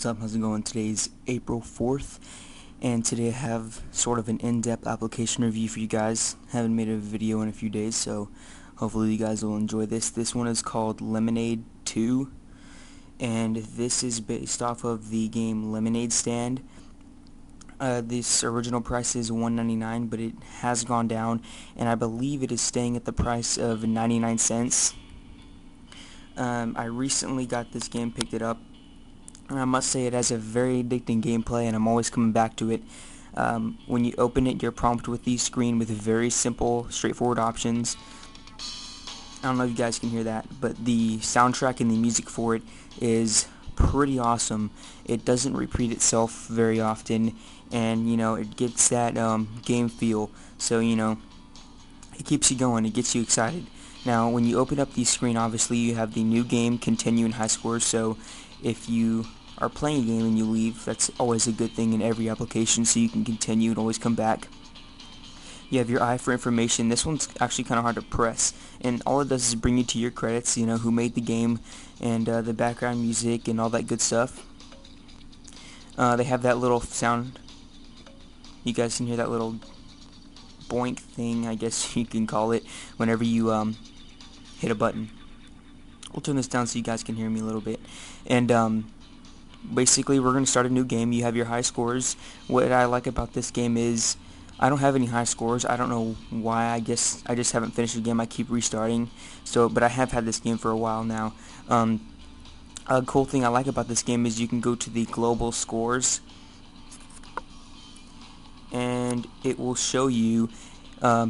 up? How's it going? Today's April 4th, and today I have sort of an in-depth application review for you guys. Haven't made a video in a few days, so hopefully you guys will enjoy this. This one is called Lemonade 2, and this is based off of the game Lemonade Stand. This original price is $1.99, but it has gone down, and I believe it is staying at the price of 99 cents. I recently got this game, picked it up, and I must say it has a very addicting gameplay, and I'm always coming back to it. When you open it, you're prompted with the screen with very simple, straightforward options. I don't know if you guys can hear that, but the soundtrack and the music for it is pretty awesome. It doesn't repeat itself very often, and it gets that game feel, so it keeps you going, it gets you excited. Now when you open up the screen, obviously you have the new game, continue, and high scores. So if you are playing a game and you leave, that's always a good thing in every application, so you can continue and always come back. You have your eye for information. This one's actually kind of hard to press, and all it does is bring you to your credits, who made the game, and the background music and all that good stuff. They have that little sound. You guys can hear that little boink thing, I guess you can call it, whenever you hit a button. We'll turn this down so you guys can hear me a little bit. And basically we're going to start a new game. You have your high scores. What I like about this game is I don't have any high scores. I don't know why. I guess I just haven't finished the game. I keep restarting. But I have had this game for a while now. A cool thing I like about this game is you can go to the global scores, and it will show you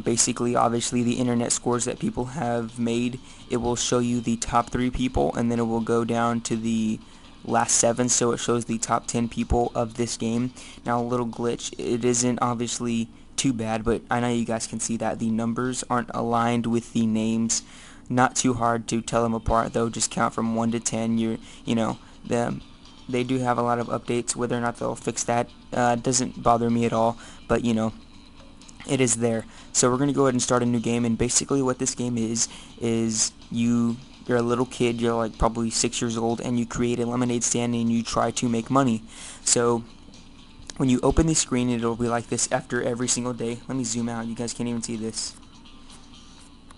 basically, obviously, the internet scores that people have made. It will show you the top 3 people, and then it will go down to the last 7, so it shows the top 10 people of this game. Now, a little glitch, it isn't obviously too bad, but I know you guys can see that the numbers aren't aligned with the names. Not too hard to tell them apart, though. Just count from 1 to 10. They do have a lot of updates. Whether or not they'll fix that doesn't bother me at all, but it is there. So we're going to go ahead and start a new game, and basically what this game is you're a little kid, you're like probably 6 years old, and you create a lemonade stand and you try to make money. So when you open the screen, it'll be like this after every single day. Let me zoom out, you guys can't even see this.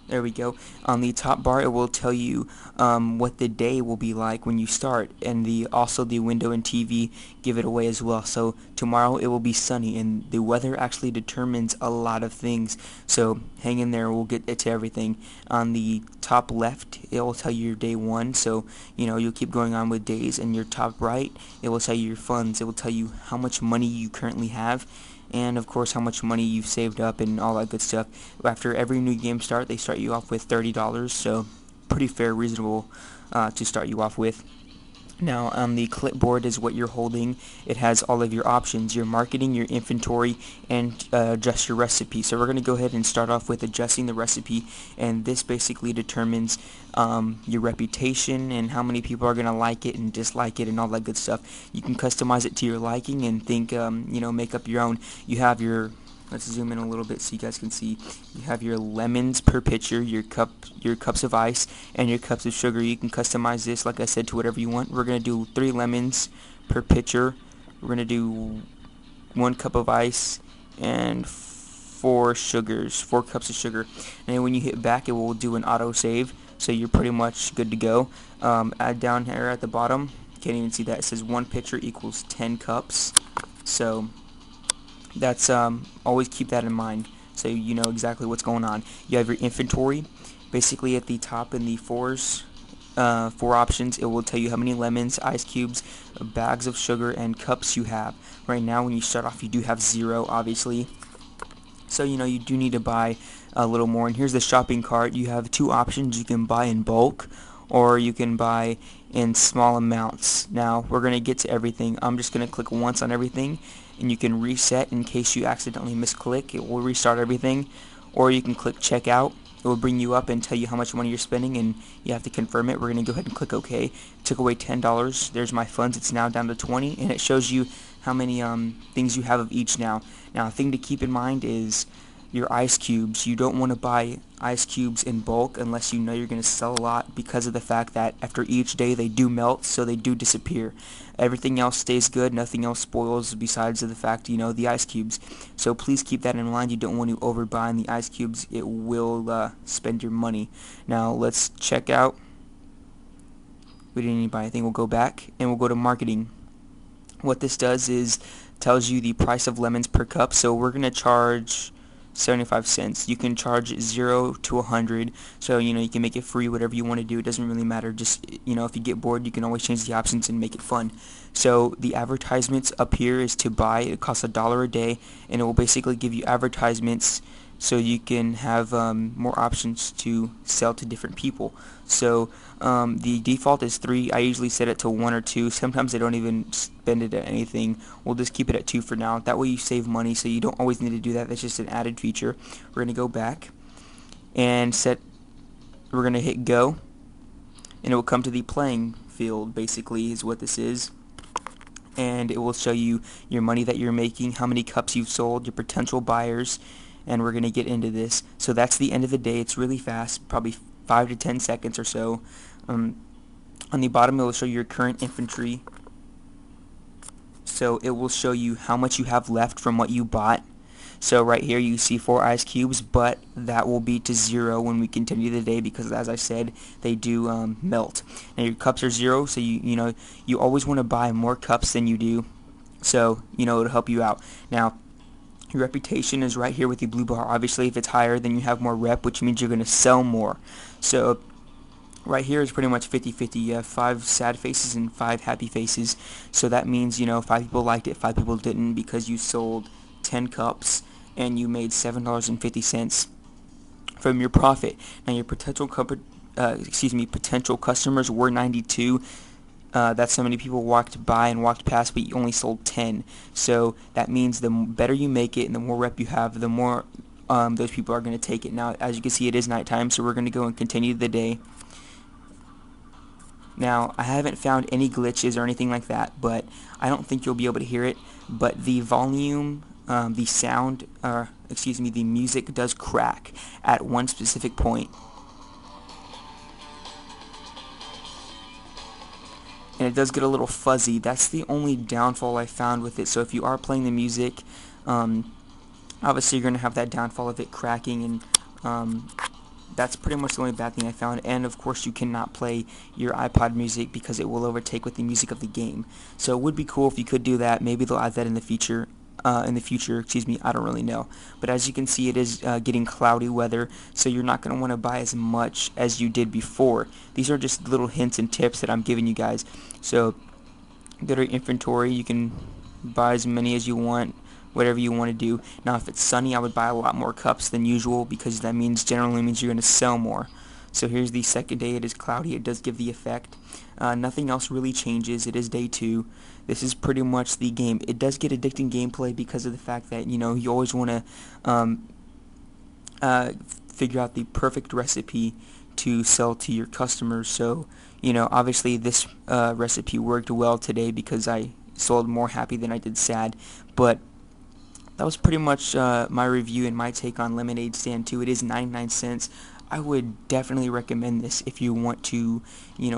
There we go. On the top bar, it will tell you what the day will be like when you start, and also the window and TV give it away as well. So tomorrow it will be sunny, and the weather actually determines a lot of things. So hang in there, we'll get to everything. On the top left, it will tell you your day 1. So you'll keep going on with days. And your top right, it will tell you your funds. It will tell you how much money you currently have, and of course how much money you've saved up and all that good stuff. After every new game start, they start you off with $30, so pretty fair, reasonable to start you off with. Now on the clipboard is what you're holding. It has all of your options, your marketing, your inventory, and adjust your recipe. So we're going to go ahead and start off with adjusting the recipe, and this basically determines your reputation and how many people are going to like it and dislike it and all that good stuff. You can customize it to your liking and think, make up your own. You have your, let's zoom in a little bit so you guys can see. You have your lemons per pitcher, your cups of ice, and your cups of sugar. You can customize this, like I said, to whatever you want. We're going to do 3 lemons per pitcher. We're going to do 1 cup of ice and 4 cups of sugar. And when you hit back, it will do an auto save, so you're pretty much good to go. Add down here at the bottom, can't even see that, it says 1 pitcher equals 10 cups. So that's always keep that in mind, so you know exactly what's going on. You have your inventory. Basically at the top in the 4 options, it will tell you how many lemons, ice cubes, bags of sugar, and cups you have. Right now when you start off, you do have 0, obviously, so you do need to buy a little more. And here's the shopping cart. You have 2 options. You can buy in bulk, or you can buy in small amounts. Now we're going to get to everything. I'm just going to click once on everything, and you can reset in case you accidentally misclick. It will restart everything. Or you can click checkout. It will bring you up and tell you how much money you're spending, and you have to confirm it. We're going to go ahead and click OK. It took away $10. There's my funds. It's now down to 20, and it shows you how many things you have of each now. Now, a thing to keep in mind is your ice cubes. You don't want to buy ice cubes in bulk unless you know you're going to sell a lot, because of the fact that after each day they do melt, so they do disappear. Everything else stays good, nothing else spoils besides of the fact, the ice cubes. So please keep that in mind. You don't want to overbuy in the ice cubes. It will spend your money. Now let's check out. We didn't buy anything. We'll go back and we'll go to marketing. What this does is tells you the price of lemons per cup. So we're going to charge 75 cents. You can charge 0 to 100, so you can make it free, whatever you want to do. It doesn't really matter. Just if you get bored, you can always change the options and make it fun. So the advertisements up here is to buy. It costs $1 a day, and it will basically give you advertisements so you can have more options to sell to different people. So the default is 3. I usually set it to 1 or 2. Sometimes I don't even spend it at anything. We'll just keep it at 2 for now. That way you save money, so you don't always need to do that. That's just an added feature. We're going to go back and we're going to hit go, and it will come to the playing field, basically is what this is. And it will show you your money that you're making, how many cups you've sold, your potential buyers, and we're going to get into this. So that's the end of the day. It's really fast, probably 5 to 10 seconds or so. On the bottom it will show your current inventory. So it will show you how much you have left from what you bought. So right here you see 4 ice cubes, but that will be to 0 when we continue the day, because as I said, they do melt. Now your cups are 0, so you always want to buy more cups than you do, so it'll help you out. Now your reputation is right here with the blue bar. Obviously if it's higher, then you have more rep, which means you're going to sell more. So right here is pretty much 50-50. You have 5 sad faces and 5 happy faces. So that means 5 people liked it, 5 people didn't, because you sold 10 cups and you made $7.50 from your profit. Now your potential customers were 92. That's so many people walked by and walked past, but you only sold 10. So that means the better you make it and the more rep you have, the more those people are going to take it. Now, as you can see, it is nighttime, so we're going to go and continue the day. Now, I haven't found any glitches or anything like that, but I don't think you'll be able to hear it. But the volume, the sound, the music does crack at one specific point. And it does get a little fuzzy. That's the only downfall I found with it. So if you are playing the music, obviously you're going to have that downfall of it cracking, and that's pretty much the only bad thing I found. And of course you cannot play your iPod music because it will overtake with the music of the game. So it would be cool if you could do that. Maybe they'll add that in the future. I don't really know. But as you can see, it is getting cloudy weather, so you're not going to want to buy as much as you did before. These are just little hints and tips that I'm giving you guys. So go to inventory. You can buy as many as you want, whatever you want to do. Now if it's sunny, I would buy a lot more cups than usual, because that generally means you're going to sell more. So here's the second day. It is cloudy. It does give the effect. Nothing else really changes. It is day 2. This is pretty much the game. It does get addicting gameplay because of the fact that you always want to figure out the perfect recipe to sell to your customers. So obviously this recipe worked well today because I sold more happy than I did sad. But that was pretty much my review and my take on Lemonade Stand 2. It is 99 cents. I would definitely recommend this if you want to,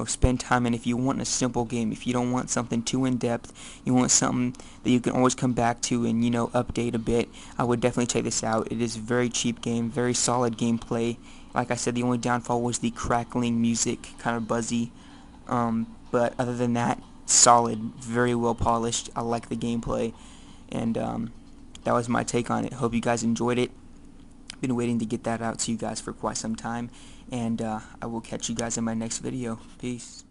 spend time, and if you want a simple game. If you don't want something too in-depth, you want something that you can always come back to and, update a bit, I would definitely check this out. It is a very cheap game, very solid gameplay. Like I said, the only downfall was the crackling music, kind of buzzy. But other than that, solid, very well polished. I like the gameplay, and that was my take on it. Hope you guys enjoyed it. Been waiting to get that out to you guys for quite some time, and I will catch you guys in my next video. Peace.